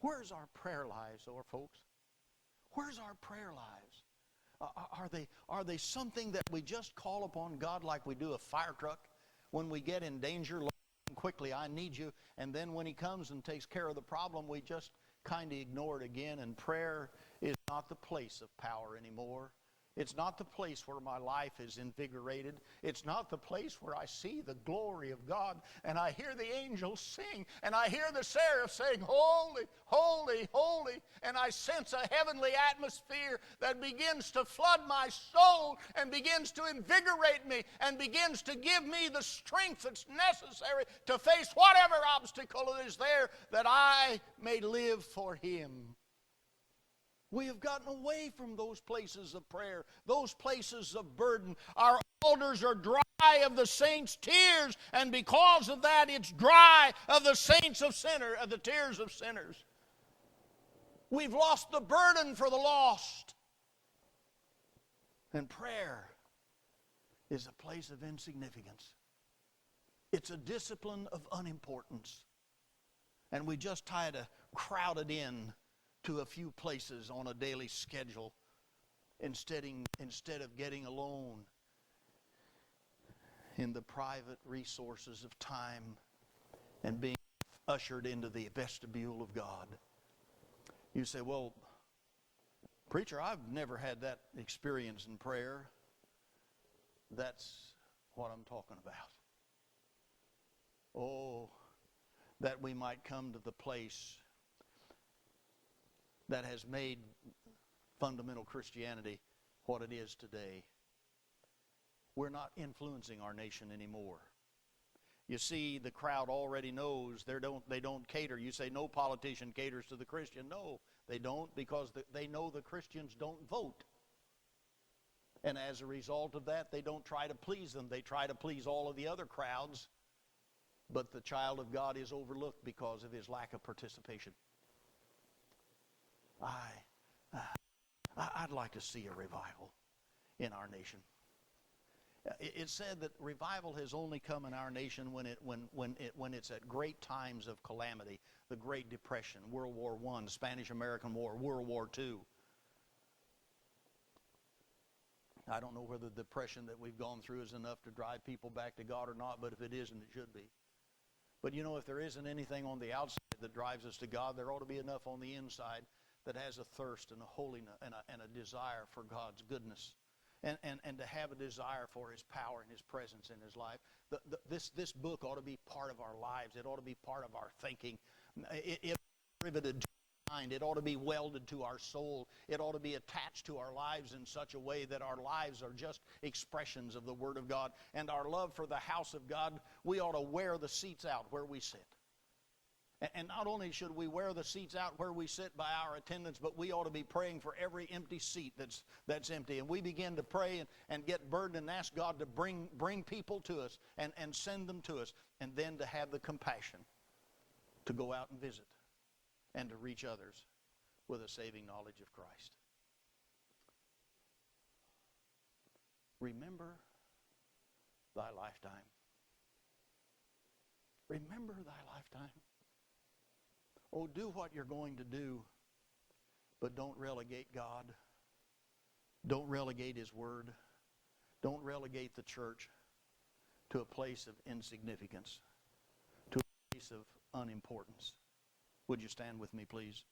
Where's our prayer lives, folks? Where's our prayer lives? Are they something that we just call upon God like we do a fire truck? When we get in danger, Lord, quickly, I need you. And then when he comes and takes care of the problem, we just kind of ignore it again. And prayer is not the place of power anymore. It's not the place where my life is invigorated. It's not the place where I see the glory of God and I hear the angels sing and I hear the seraphs saying, holy, holy, holy. And I sense a heavenly atmosphere that begins to flood my soul and begins to invigorate me and begins to give me the strength that's necessary to face whatever obstacle it is there, that I may live for him. We have gotten away from those places of prayer, those places of burden. Our altars are dry of the saints' tears, and because of that, it's dry of the saints of sinners, of the tears of sinners. We've lost the burden for the lost. And prayer is a place of insignificance. It's a discipline of unimportance. And we just try to crowd it in to a few places on a daily schedule instead of getting alone in the private resources of time and being ushered into the vestibule of God. You say, well, preacher, I've never had that experience in prayer. That's what I'm talking about. Oh, that we might come to the place that has made fundamental Christianity what it is today. We're not influencing our nation anymore. You see, the crowd already knows they don't cater. You say no politician caters to the Christian. No, they don't, because they know the Christians don't vote. And as a result of that, they don't try to please them. They try to please all of the other crowds. But the child of God is overlooked because of his lack of participation. I'd like to see a revival in our nation. It's said that revival has only come in our nation when it's at great times of calamity. The Great Depression, World War I, Spanish-American War, World War II. I don't know whether the depression that we've gone through is enough to drive people back to God or not, but if it isn't, it should be. But you know, if there isn't anything on the outside that drives us to God, there ought to be enough on the inside that has a thirst and a holiness and a desire for God's goodness, and to have a desire for his power and his presence in his life. This book ought to be part of our lives. It ought to be part of our thinking. It ought to be riveted to our mind. It ought to be welded to our soul. It ought to be attached to our lives in such a way that our lives are just expressions of the Word of God. And our love for the house of God, we ought to wear the seats out where we sit. And not only should we wear the seats out where we sit by our attendance, but we ought to be praying for every empty seat that's empty. And we begin to pray and get burdened and ask God to bring people to us and send them to us. And then to have the compassion to go out and visit and to reach others with a saving knowledge of Christ. Remember thy lifetime. Remember thy lifetime. Oh, do what you're going to do, but don't relegate God. Don't relegate his word. Don't relegate the church to a place of insignificance, to a place of unimportance. Would you stand with me, please?